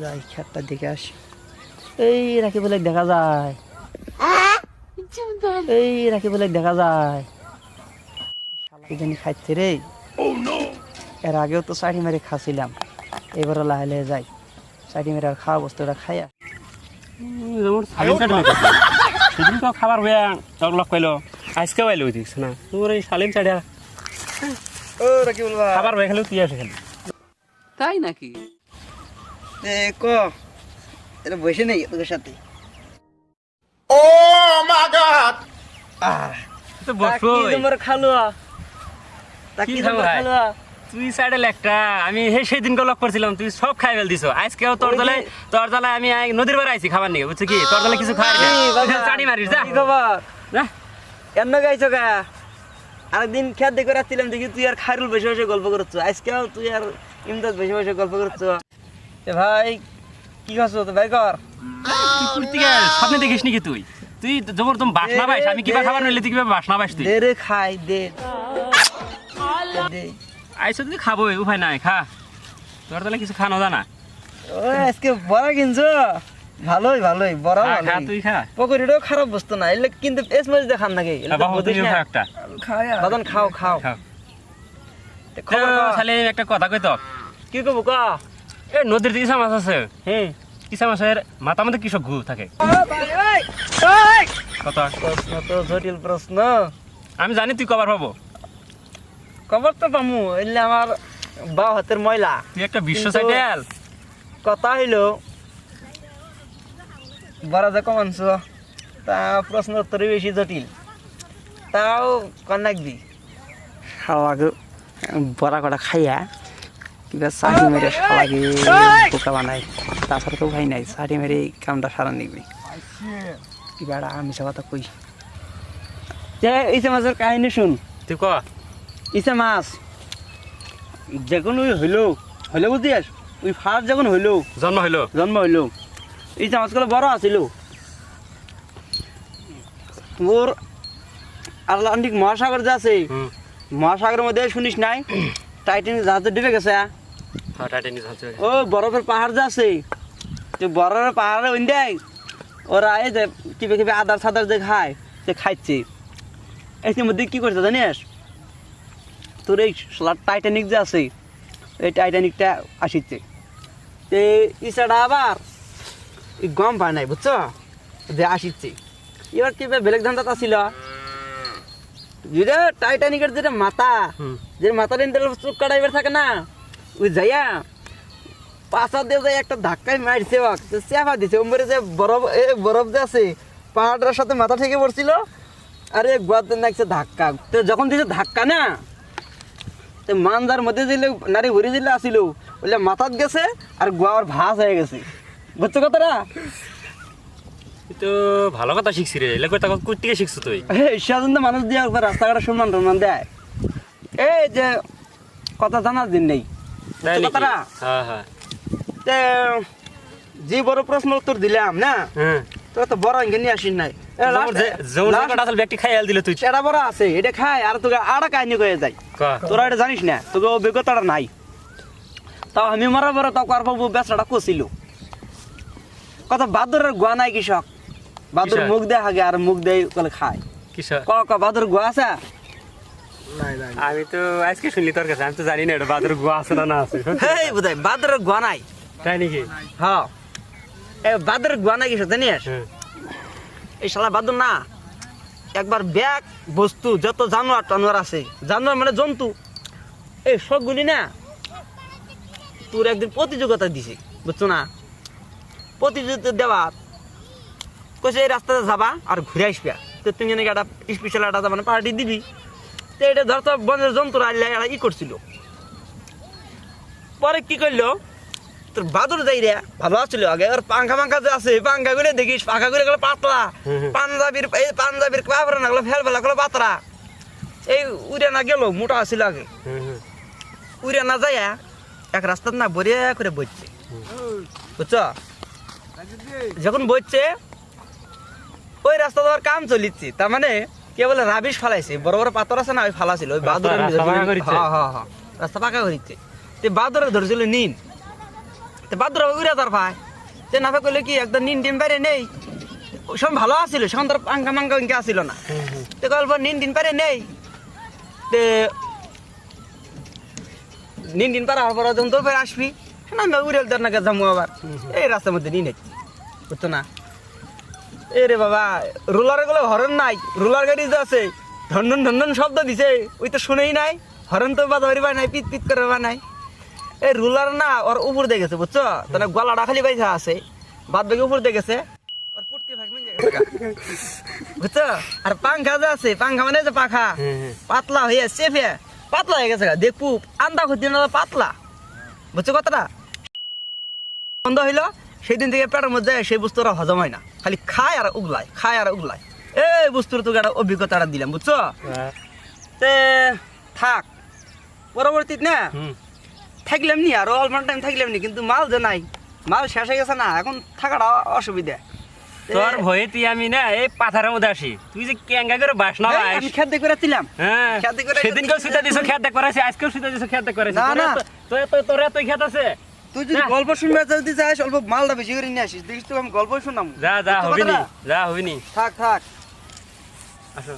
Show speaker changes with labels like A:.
A: যাই খেতটা দেখে আসি। এই রাখি বলে দেখা যায়, এই রাখি বলে দেখা যায় কি জানি খাইছে রে। এর আগেও তো চাটি মেরে খাচ্ছিলাম, এবারও লাহে লাহে যাই চাটি মেরে আর খাওয়া বস্তুটা খাইয়া।
B: সেদিন তো খাবার হয়ে লক পাইলো, আজকেও আইলো দিস না তোর এই সালিম চাড়িয়া
A: ও রাখি বলবা
B: খাবার হয়ে খেলেও তুই আসে খালি।
C: তাই নাকি?
A: ক এটা বসে নেই তোদের সাথে।
D: ও মাই গড
B: তো বসো
A: তোমার খালুয়া
B: কি খাওয়া তুই সাইডে একটা আমি সেদিন লক করছিলাম, তুই সব খাই ফেল দিছো। আজকেও তোর জ্বালায় আমি নদীর পাড়ে আইছি খাবার নিয়ে, বুঝছো কি? তোর জ্বালায় কিছু খাই চাটি মারিস যা
A: খবর
B: না
A: এমন গাইছো গা। আরেকদিন খেত দেখে রাখছিলাম, দেখি তুই আর খায়রুল বসে বসে গল্প করছো, আজকেও তুই আর ইমদাদ বসে বসে গল্প করছো। ভাই কি খাচ্ছ তো ভাই কর
B: তুই কুর্তি স্বপ্নে দেখিস নাকি? তুই তুই যখন তুমি বাসনা পাইস, আমি কিবা খাবার নিলে তুই কিভাবে বাসনা পাইস? তুই
A: দে রে খাই দে দে।
B: আইসো তুই খাবো, উপায় নাই, খা। তোর তাহলে কিছু খানো জানা?
A: ও আজকে বড়া কিনছো, ভালোই ভালোই বড়া
B: খা তুই খা।
A: পকোড়িটাও খারাপ বস্তু না, এলে কিন্তু এস মাছ দেখান নাকি
B: একটা
A: বাদন খাও খাও।
B: তাহলে একটা কথা কই তো,
A: কি কব ক?
B: এ নদীর দিকে ইসা মাছ আছে,
A: হ্যাঁ
B: ইসা মাছের মাথা মধ্যে কিসব ঘু থাকে কত?
A: প্রশ্ন তো জটিল প্রশ্ন,
B: আমি জানি তুই কবার পাবো,
A: খবর তো পামু, এলে আমার বাও হাতের ময়লা।
B: তুই একটা বিশ্ব সাইকেল।
A: কথা হইলো বড় যে কমানছ তা প্রশ্ন উত্তরই বেশি জটিল, তাও কন্যাকবি শালাকে বড়া কটা খাইয়া কিবা চাটি মেরে শালাকে বোকা বানাই, তাছাড়া তো ভাই নাই, চাটি মেরে এই কামটা সারা নিবি। কিবা একটা আমিষা কথা কই, ইসে মাছের কাহিনী শুন।
B: তুই ক
A: ইসে মাছ যখন ওই হইলো হইলো বুঝিস, ওই ফার্স্ট যখন হইলো
B: জন্ম হইলো
A: ইসে মাছগুলো বড় আছিল। ওর আটলান্টিক মহাসাগর যে আছে, মহাসাগরের মধ্যে শুনিস নাই টাইটানিক জাহাজে ডুবে গেছে। ও বরফের পাহাড় যে আছে, তো বরফের পাহাড়ে ওই দেয় ওরা এই যে কিবে কিবে আদার সাদার যে খায়, সে খাইছে। এর মধ্যে কি করছে জানিস, তোর এই টাইটানিক যে আছে, এই টাইটানিকটা আসিচ্ছে, তো ইসাটা আবার গম পায় নাই, বুঝছো, যে আসিচ্ছে। এবার কিভাবে বেলেগ ধান্দাটা ছিল, যেটা টাইটানিকের যেটা মাথা, যে মাথাটা চোখ কাটাইবার থাকে না, ওই যাইয়া পাশা দিয়ে যাই একটা ধাক্কায় মারছে, চেপা দিছে ওমরে যে বরফ বরফ যে আছে পাহাড়টার সাথে মাথা ঠেকে পড়ছিল, আরে গোয়াতে লাগছে ধাক্কা। তো যখন দিছে ধাক্কা না, তো মানজার মধ্যে দিলে নারী ভরি দিলে আসিল, বলে মাথাত গেছে আর গোয়ার ভাস হয়ে গেছে, বুঝছো কথাটা?
B: তো ভালো কথা শিখছি রে, এলাকা কোথেকে শিখছো তুই?
A: সেজন্য মানুষ দিয়ে রাস্তাঘাটে সম্মান টম্মান দেয়, এই যে কথা জানার দিন নেই, কথাটা। যে বড় প্রশ্ন উত্তর দিলাম না, তোরা তো বড় ইঙ্গে নিয়ে আসিস নাই,
B: ব্যক্তি খাই দিলে তুই
A: এটা বড় আছে, এটা খায় আর তোকে আড়া কাহিনী হয়ে যায়, তোরা এটা জানিস না, তোকে অভিজ্ঞতাটা নাই। তাও আমি মারা বড় তাও কার বাবু বেচাটা কছিল কত বাদরের গোয়া নাই কৃষক, বাদুর মুখ দেয় আগে আর মুখ দেয় বলে খায়। ক বাদুর গোয়া আছে?
B: আমি তো আজকে শুনলি তোর কাছে, আমি তো জানি না এটা বাদুর গোয়া আছে না আছে।
A: এই বোধহয় বাদরের গোয়া নাই,
B: তাই নাকি?
A: হ্যাঁ বাদরের গোয়া নাই কৃষক জানিস? এই শালা বাদুর না, একবার ব্যাগ বস্তু যত জানোয়ার টানোয়ার আছে, জানোয়ার মানে জন্তু, এই সবগুলি না তোর একদিন প্রতিযোগিতা দিছে, বুঝছো না? প্রতিযোগিতা দেওয়া কইছে এই রাস্তাতে যাবা আর ঘুরে আসবা, তো তুমি নাকি একটা স্পেশাল একটা মানে পার্টি দিবি। তো এটা ধর তো বনের জন্তুরা ই করছিল, পরে কি করলো তোর বাদুর যাই রে ভালো আসছিল আগে, আর পাঙ্খা পাঙ্খা যে আছে পাঙ্খা গুলো দেখিস, পাঙ্খা গুলো গেলো পাতলা, পাঞ্জাবির কাপড় না গেলো ফেল ফেলা গেলো পাতলা, এই উড়ে না গেল মোটা আসছিল আগে, উড়ে না যায় এক রাস্তার না বরিয়া করে বইছে, বুঝছো? যখন বইছে ওই রাস্তা তোমার কাম চলিচ্ছে, তার মানে কে বলে রাবিশ ফালাইছে, বড় বড় পাথর আছে না, ওই ফালাছিল ওই বাদুরের রাস্তা পাকা করিচ্ছে, বাদুরে ধরেছিল নিন। তো বাদ্র উড়ে তার ভাই তে নাফে করলে কি একদম নিন দিন বাইরে নেই সব ভালো আছিল সব তোর পাঙ্কা মাঙ্কা ইনকে আসিল না তো গল্প নিন দিন বাইরে নেই তে নিন দিন পার হওয়ার পর যখন তোর ফের আসবি না আমি উড়েল তোর নাকি যাবো আবার এই রাস্তার মধ্যে নিয়ে নেই বুঝতো না এ রে বাবা রোলার গুলো হরন নাই রোলার গাড়ি যে আছে ধন্দন ধন্দন শব্দ দিছে ওই তো শুনেই নাই হরন তো বাজাবাড়ি বানাই পিট পিট করে বানাই এই রুলার না ওর উপর দিয়ে গেছে বুঝছো তাহলে গলাটা খালি বাইসা আছে বাদ বাকি উপর দিয়ে গেছে ওর পুটকে ফাঁকমিন বুঝছো আর পাংখা যে আছে পাংখা মানে যে পাখা পাতলা হয়ে চেপে পাতলা হয়ে গেছে দেখবো আন্দা খুঁজতে না পাতলা বুঝছো কথাটা বন্ধ হইলো সেই দিন থেকে পেটের মধ্যে সেই বস্তুটা হজম হয় না খালি খায় আর উগলায় এই বস্তুর তোকে একটা অভিজ্ঞতাটা দিলাম বুঝছো তে থাক পরবর্তীতে না থাকলাম নি আরো অল্প টাইম থাকলাম নি কিন্তু মাল যে নাই মাল শেষ হয়ে গেছে না এখন থাকাটা অসুবিধা
B: তোর ভয়ে তুই আমি না এই পাথারের মধ্যে আসি তুই যে ক্যাঙ্গা করে বাস না ভাই
A: আমি খেতে করে ছিলাম
B: হ্যাঁ
A: খেতে করে
B: সেদিন কেউ সুতা দিছো খেতে করাইছি আজকেও সুতা দিছো খেতে করাইছি
A: না, না।
B: তোর এত খেত আছে
A: তুই যদি
B: না।
A: গল্প শুনবে যদি চাস অল্প মালটা বেশি করে নিয়ে আসিস দেখিস তো আমি গল্প শুনাম
B: যা
A: বুঝছো
B: হবিনি
A: কথাটা?
B: যা হবিনি
A: থাক
B: আসো